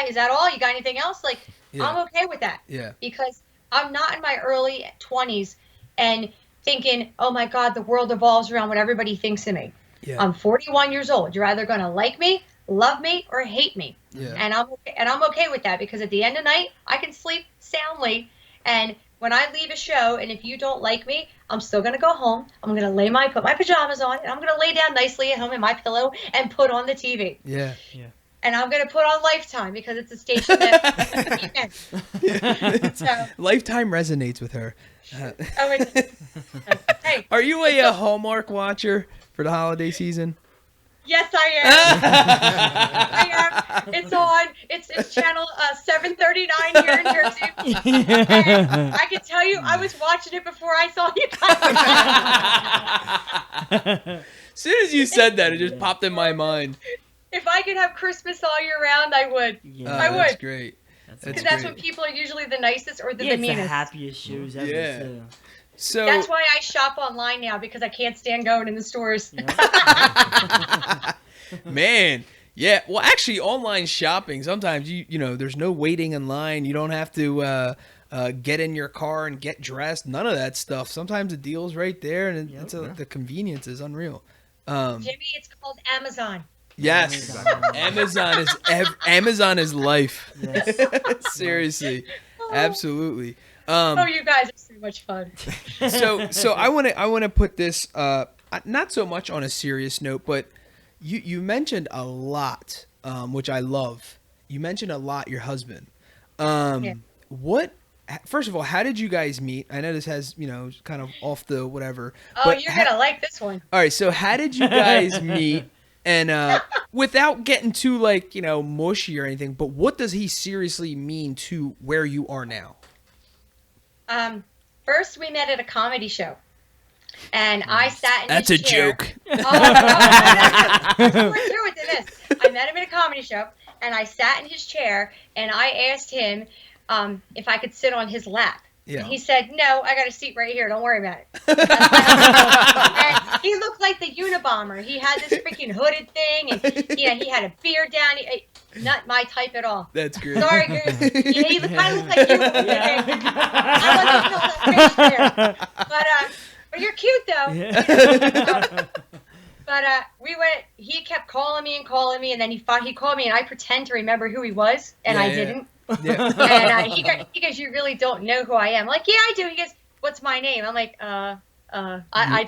is that all? You got anything else? Like, I'm okay with that. Yeah. Because I'm not in my early 20s and thinking, oh my God, the world revolves around what everybody thinks of me. Yeah. I'm 41 years old. You're either going to like me, love me, or hate me. Yeah. And I'm okay with that, because at the end of the night, I can sleep soundly. And when I leave a show, and if you don't like me, I'm still going to go home. I'm going to put my pajamas on, and I'm going to lay down nicely at home in my pillow and put on the TV. Yeah. And I'm going to put on Lifetime, because it's a station that so, Lifetime resonates with her. Hey. Are you a Hallmark watcher for the holiday season? Yes, I am. It's on. It's channel 739 here in Jersey. And I can tell you, I was watching it before I saw you guys. As soon as you said that, it just popped in my mind. If I could have Christmas all year round, I would. Yeah. I would. That's great. Because that's when people are usually the nicest or the it's meanest. the happiest shows ever. Yeah. Too. So That's why I shop online now, because I can't stand going in the stores. Yeah. Man, yeah. Well, actually, online shopping, sometimes you know there's no waiting in line. You don't have to get in your car and get dressed. None of that stuff. Sometimes the deal's right there, and the convenience is unreal. Jimmy, it's called Amazon. Yes, Amazon is life. Yes. Seriously, absolutely. You guys are so much fun. So I want to put this not so much on a serious note, but you mentioned a lot, which I love. You mentioned a lot your husband. What? First of all, how did you guys meet? I know this has kind of off the whatever. Oh, but you're gonna like this one. All right, so how did you guys meet? And without getting too mushy or anything, but what does he seriously mean to where you are now? First we met at a comedy show, and I sat in his That's a chair. joke. Oh, no. We're through with this. I met him at a comedy show, and I sat in his chair, and I asked him if I could sit on his lap. Yeah. And he said, "No, I got a seat right here. Don't worry about it." And he looked like the Unabomber. He had this freaking hooded thing, and he had a beard down. Not my type at all. That's great. Sorry, Goose. He kind of looked like you. I wasn't there. But you're cute though. Yeah. But we went. He kept calling me, and then he called me, and I pretend to remember who he was, and I didn't. Yeah. And he goes, "You really don't know who I am?" I'm like, "Yeah, I do." He goes, "What's my name?" I'm like, I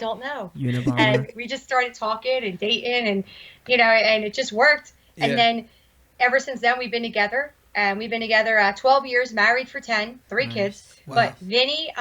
don't know." Unabomber. And we just started talking and dating, and and it just worked. Yeah. And then ever since then, we've been together, and we've been together 12 years, married for 10, 3 kids. Wow. But Vinny,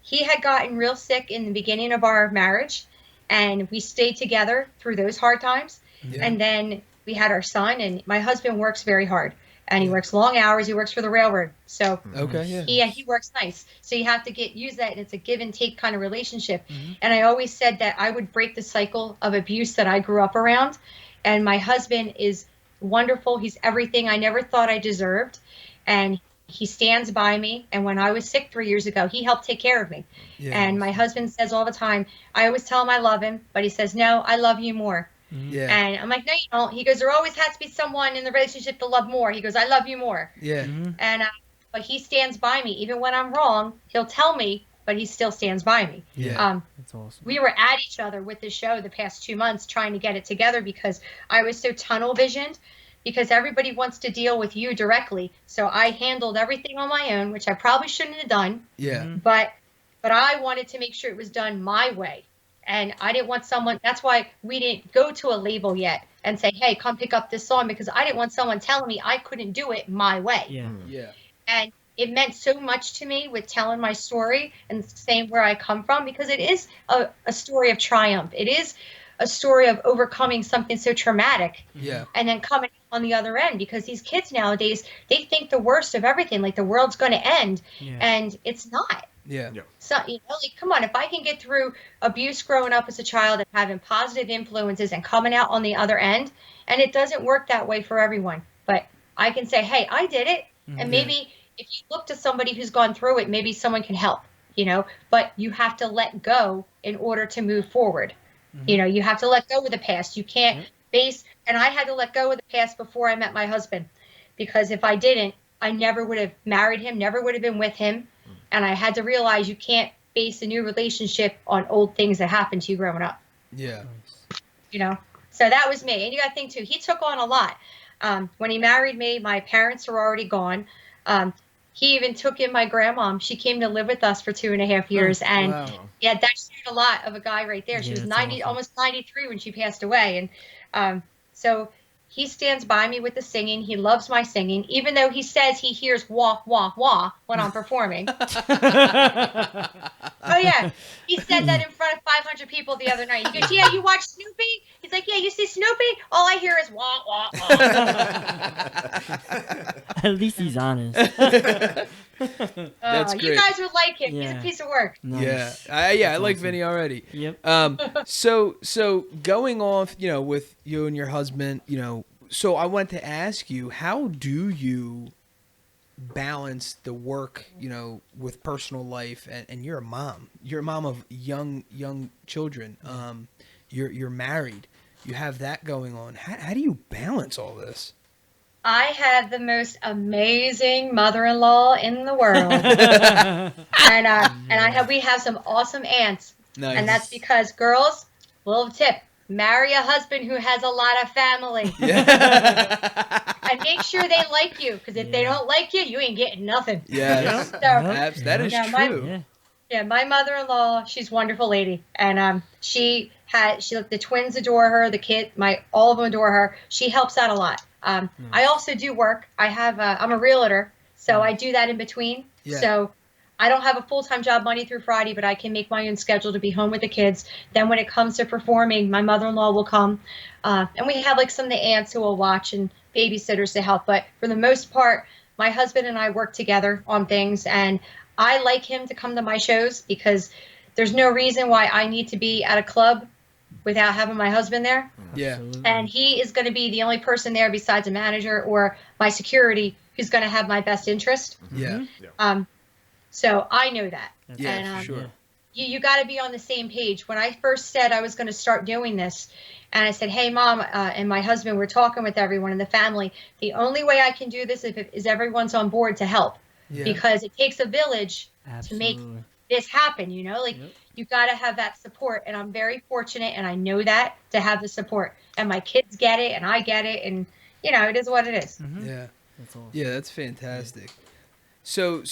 he had gotten real sick in the beginning of our marriage, and we stayed together through those hard times. Yeah. And then we had our son, and my husband works very hard, and he works long hours. He works for the railroad, so Okay. Yeah. he works nice. So you have to use that, and it's a give and take kind of relationship. And I always said that I would break the cycle of abuse that I grew up around. And my husband is wonderful. He's everything I never thought I deserved, and he stands by me. And when I was sick 3 years ago, he helped take care of me. Yeah. And my husband says all the time, I always tell him I love him, but he says, "No, I love you more." Yeah. And I'm like, "No, you don't." He goes, "There always has to be someone in the relationship to love more." He goes, "I love you more." Yeah. And but he stands by me. Even when I'm wrong, he'll tell me, but he still stands by me. Yeah. That's awesome. We were at each other with the show the past 2 months trying to get it together, because I was so tunnel visioned, because everybody wants to deal with you directly. So I handled everything on my own, which I probably shouldn't have done. Yeah. But I wanted to make sure it was done my way. And I didn't want someone, that's why we didn't go to a label yet and say, "Hey, come pick up this song," because I didn't want someone telling me I couldn't do it my way. Yeah. Yeah. And it meant so much to me with telling my story and saying where I come from, because it is a story of triumph. It is a story of overcoming something so traumatic. Yeah. And then coming on the other end, because these kids nowadays, they think the worst of everything, like the world's going to end, and it's not. Yeah. So, like, come on, if I can get through abuse growing up as a child and having positive influences and coming out on the other end, and it doesn't work that way for everyone, but I can say, hey, I did it. And maybe if you look to somebody who's gone through it, maybe someone can help, but you have to let go in order to move forward. You have to let go of the past. You can't and I had to let go of the past before I met my husband, because if I didn't, I never would have married him, never would have been with him. And I had to realize you can't base a new relationship on old things that happened to you growing up. Yeah. So that was me. And you got to think too, he took on a lot. When he married me, my parents were already gone. He even took in my grandmom. She came to live with us for 2.5 years. And that showed a lot of a guy right there. She was 90, almost 93 when she passed away. And so he stands by me with the singing. He loves my singing, even though he says he hears wah, wah, wah when I'm performing. Oh, yeah. He said that in front of 500 people the other night. He goes, yeah, you watch Snoopy? He's like, yeah, you see Snoopy? All I hear is wah, wah, wah. At least he's honest. That's great. You guys would like him. He's a piece of work. Nice. I like Vinny already. Yep. So going off, with you and your husband, so I wanted to ask you, how do you balance the work, with personal life, and you're a mom. You're a mom of young children. You're married. You have that going on. How do you balance all this? I have the most amazing mother-in-law in the world. and we have some awesome aunts. Nice. And that's because, girls, little tip, marry a husband who has a lot of family. Yeah. And make sure they like you, because if they don't like you, you ain't getting nothing. Yeah. So, that is true. My mother-in-law, she's a wonderful lady. And the twins adore her, the kid, all of them adore her. She helps out a lot. I also do work. I'm a realtor, so I do that in between. Yeah. So I don't have a full-time job Monday through Friday, but I can make my own schedule to be home with the kids. Then when it comes to performing, my mother-in-law will come. And we have some of the aunts who will watch and babysitters to help. But for the most part, my husband and I work together on things. And I like him to come to my shows, because there's no reason why I need to be at a club without having my husband there. Yeah. Absolutely. And he is going to be the only person there besides a manager or my security who's going to have my best interest. Yeah. So I know that. Yeah, and, for sure. You got to be on the same page. When I first said I was going to start doing this, and I said, hey, Mom, and my husband, we're talking with everyone in the family. The only way I can do this is everyone's on board to help. Yeah. Because it takes a village Absolutely. to make this happen, you got to have that support. And I'm very fortunate, and I know that, to have the support. And my kids get it, and I get it, and, it is what it is. Mm-hmm. Yeah. That's awesome. Yeah, that's fantastic. So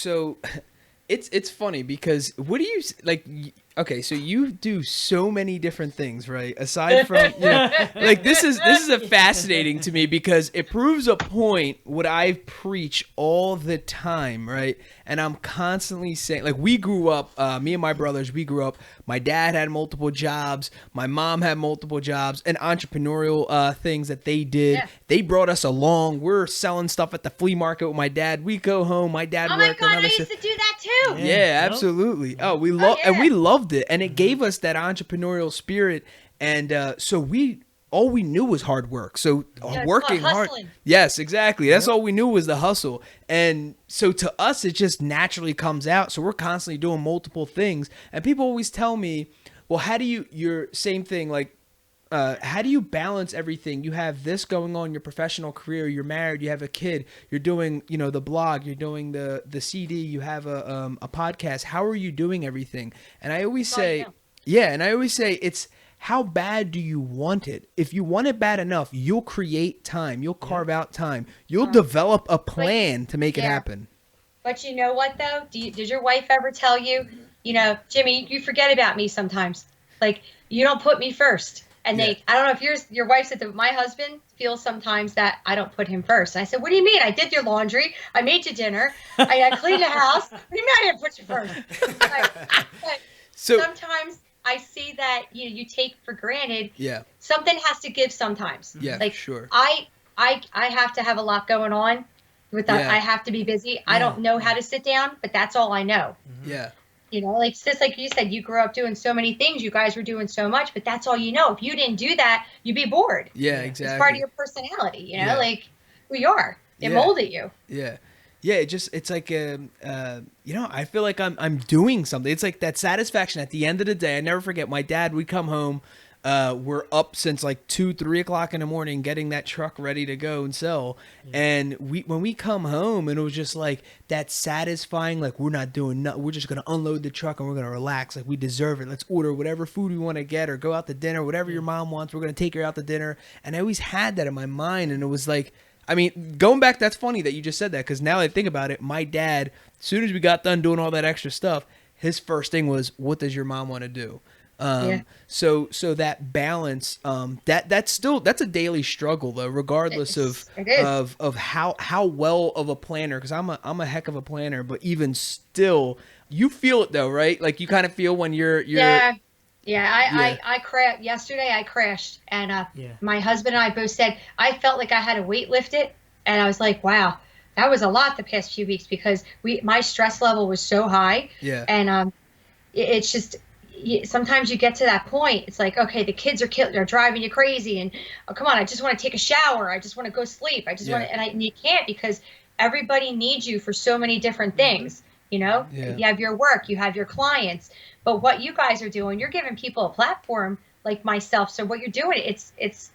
it's funny, because what do you like? Okay, so you do so many different things, right? Aside from this is fascinating to me, because it proves a point what I preach all the time, right? And I'm constantly saying, we grew up, me and my brothers, my dad had multiple jobs, my mom had multiple jobs, and entrepreneurial things that they did. Yeah. They brought us along. We're selling stuff at the flea market with my dad. We go home, my dad worked. Oh my God, I used to do that too. Yeah, absolutely. Oh, we and we loved it, and it gave us that entrepreneurial spirit. And so all we knew was hard work. So working hard. Yes, exactly. That's all we knew was the hustle. And so to us, it just naturally comes out. So we're constantly doing multiple things. And people always tell me, well, how do you're same thing, how do you balance everything? You have this going on, your professional career, you're married, you have a kid, you're doing, the blog, you're doing the CD, you have a podcast. How are you doing everything? And I always say, it's how bad do you want it? If you want it bad enough, you'll create time. You'll carve out time. You'll develop a plan to make it happen. But you know what, though? Did your wife ever tell you, Jimmy, you forget about me sometimes. You don't put me first. And I don't know if your wife said that my husband feels sometimes that I don't put him first. And I said, what do you mean? I did your laundry. I made you dinner. I cleaned the house. What do you mean I didn't put you first? But So sometimes I see that you take for granted. Yeah. Something has to give sometimes. Yeah, like sure. I have to have a lot going on with that. Yeah. I have to be busy. I don't know how to sit down, but that's all I know. Yeah. Like just like you said, you grew up doing so many things. You guys were doing so much, but that's all you know. If you didn't do that, you'd be bored. Yeah, exactly. It's part of your personality, like who you are. It molded you. Yeah. Yeah, it's like I feel like I'm doing something. It's like that satisfaction at the end of the day. I never forget my dad would come home. We're up since like 2-3 o'clock in the morning getting that truck ready to go and sell. And when we come home, and it was just like that satisfying, like we're not doing nothing. We're just going to unload the truck and we're going to relax. Like we deserve it. Let's order whatever food we want to get or go out to dinner, whatever your mom wants. We're going to take her out to dinner. And I always had that in my mind. And it was like, I mean, going back, that's funny that you just said that, because now that I think about it, my dad, as soon as we got done doing all that extra stuff, his first thing was, what does your mom want to do? So that balance, that's a daily struggle though, regardless of how well of a planner, because I'm a heck of a planner, but even still, you feel it though, right? Like you kind of feel when you're I crashed yesterday. I crashed, and my husband and I both said I felt like I had to weight lift it, and I was like, wow, that was a lot the past few weeks, because my stress level was so high. And it's just sometimes you get to that point. It's like, okay, the kids are driving you crazy, and oh, come on, I just want to take a shower. I just want to go sleep. I just want to, and you can't, because everybody needs you for so many different things. You have your work, you have your clients, but what you guys are doing, you're giving people a platform like myself. So what you're doing, it's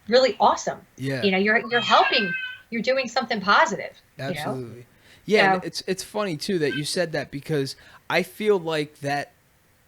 really awesome. You're helping, you're doing something positive. Absolutely. And it's funny too that you said that, because I feel like that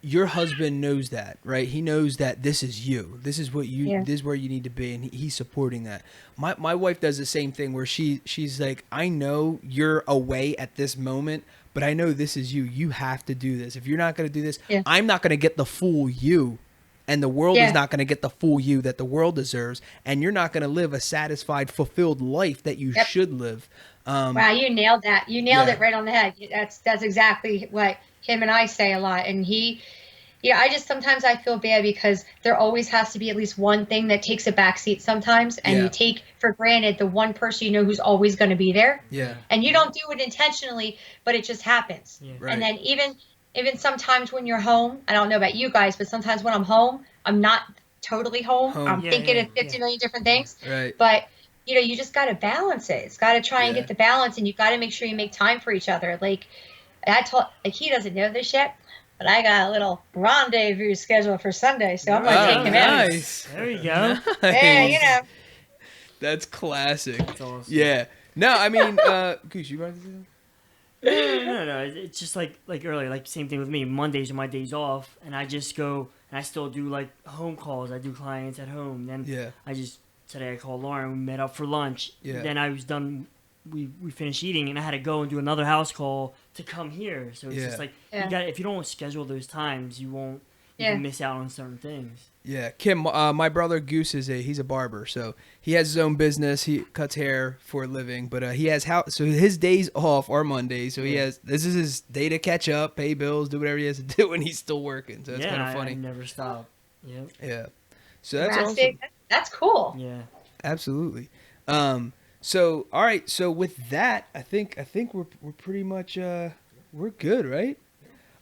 your husband knows that, right? He knows that this is you. This is what you. This is where you need to be, and he's supporting that. My wife does the same thing, where she's like, I know you're away at this moment, but I know this is you. You have to do this. If you're not going to do this, I'm not going to get the full you, and the world is not going to get the full you that the world deserves, and you're not going to live a satisfied, fulfilled life that you should live. Wow, you nailed that. You nailed it right on the head. That's exactly what him and I say a lot. And sometimes I feel bad, because there always has to be at least one thing that takes a backseat sometimes, and you take for granted the one person who's always going to be there. And you don't do it intentionally, but it just happens. And then even sometimes when you're home, I don't know about you guys, but sometimes when I'm home, I'm not totally home. I'm thinking of 50 million different things. But you just got to balance it. It's got to try and get the balance, and you got to make sure you make time for each other. Like he doesn't know this yet, but I got a little rendezvous scheduled for Sunday, so I'm going to take him nice. There you go. Nice. Yeah, That's classic. That's awesome. Yeah. No, I mean, Goose, you want to say something? No. It's just like earlier, like same thing with me. Mondays are my days off, and I just go and I still do like home calls. I do clients at home. Then today I called Lauren. We met up for lunch. Then I was done. We finished eating, and I had to go and do another house call to come here. So it's just like if you don't schedule those times, you won't. You can miss out on certain things. Yeah, Kym, my brother Goose he's a barber, so he has his own business. He cuts hair for a living, but he has so his days off are Mondays. So this is his day to catch up, pay bills, do whatever he has to do, and he's still working. So it's kind of funny. I never stop. Yeah. So that's awesome. That's cool. Yeah. Absolutely. So all right. So with that, I think we're pretty much we're good, right?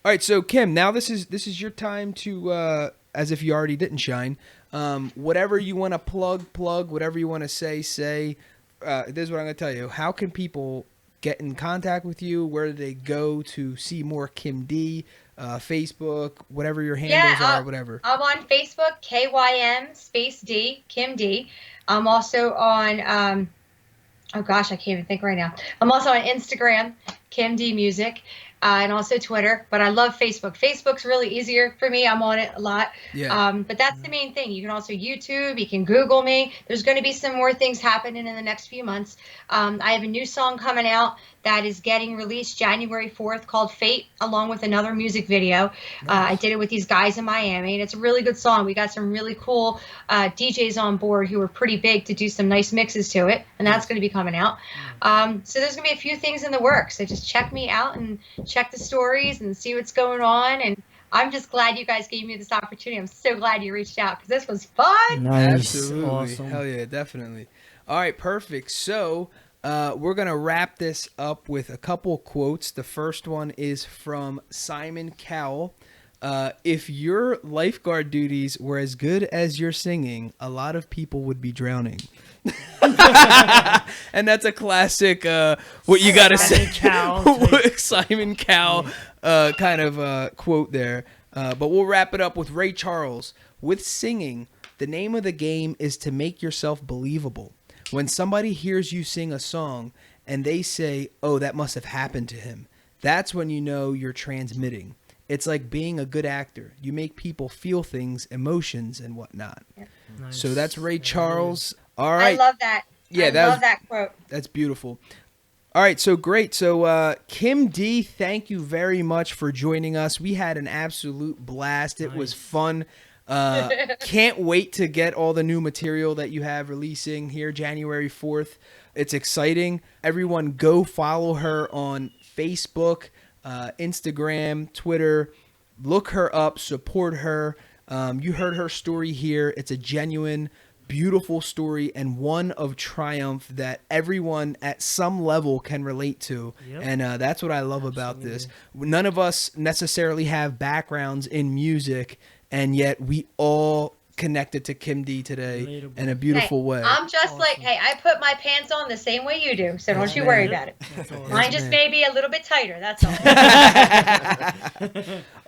All right. So Kym, now this is your time to as if you already didn't shine. Whatever you want to plug. Whatever you want to say. This is what I'm gonna tell you. How can people get in contact with you? Where do they go to see more Kym D? Facebook, whatever your handles are, whatever. I'm on Facebook, KYM_D, Kym D. I'm also on, oh gosh, I can't even think right now. I'm also on Instagram, Kym D Music. and also Twitter. But I love Facebook. Facebook's really easier for me. I'm on it a lot. Yeah. But that's the main thing. You can also YouTube. You can Google me. There's going to be some more things happening in the next few months. I have a new song coming out that is getting released January 4th called Fate, along with another music video. I did it with these guys in Miami, and it's a really good song. We got some really cool DJs on board who are pretty big to do some nice mixes to it, and that's going to be coming out. So there's going to be a few things in the works. So just check me out and check the stories and see what's going on. And I'm just glad you guys gave me this opportunity. I'm so glad you reached out because this was fun. Nice. Absolutely. Awesome. Hell yeah, definitely. All right, perfect. So we're going to wrap this up with a couple quotes. The first one is from Simon Cowell. If your lifeguard duties were as good as your singing, a lot of people would be drowning. And that's a classic, what you got to say. Simon Cowell kind of quote there. But we'll wrap it up with Ray Charles. With singing, the name of the game is to make yourself believable. When somebody hears you sing a song and they say, oh, that must have happened to him, that's when you know you're transmitting. It's like being a good actor. You make people feel things, emotions, and whatnot. Yep. Nice. So that's Ray Charles. All right. I love that. Yeah, I love that quote. That's beautiful. All right, so great. So Kym D, thank you very much for joining us. We had an absolute blast. It was fun. Can't wait to get all the new material that you have releasing here January 4th. It's exciting. Everyone go follow her on Facebook, Instagram, Twitter. Look her up, support her. You heard her story here. It's a genuine, beautiful story and one of triumph that everyone at some level can relate to. Yep. And that's what I love about this. None of us necessarily have backgrounds in music, and yet we all connected to Kym D today in a beautiful way. I'm just awesome. I put my pants on the same way you do, so don't you worry about it. Mine just may be a little bit tighter, that's all.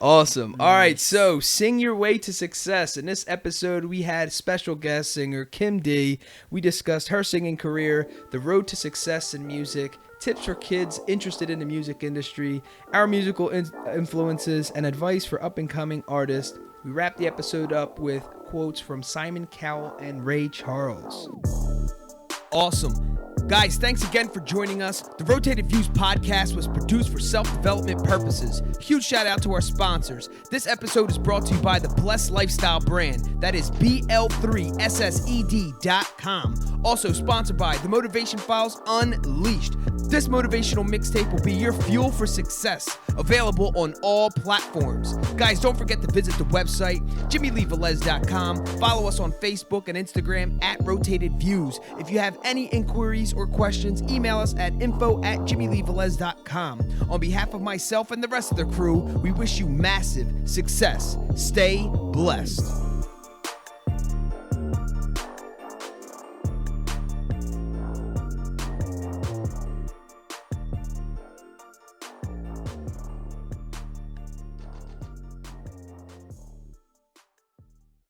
Awesome. All right, so sing your way to success. In this episode, we had special guest singer Kym D. We discussed her singing career, the road to success in music, tips for kids interested in the music industry, our musical influences, and advice for up-and-coming artists. We wrapped the episode up with quotes from Simon Cowell and Ray Charles. Awesome. Guys, thanks again for joining us. The Rotated Views podcast was produced for self-development purposes. Huge shout out to our sponsors. This episode is brought to you by the Blessed Lifestyle brand. That is BL3SSED.com. Also sponsored by The Motivation Files Unleashed. This motivational mixtape will be your fuel for success. Available on all platforms. Guys, don't forget to visit the website, JimmyleeVelez.com. Follow us on Facebook and Instagram at Rotated Views. If you have any inquiries or questions, email us at info@JimmyleeVelez.com. On behalf of myself and the rest of the crew, we wish you massive success. Stay blessed.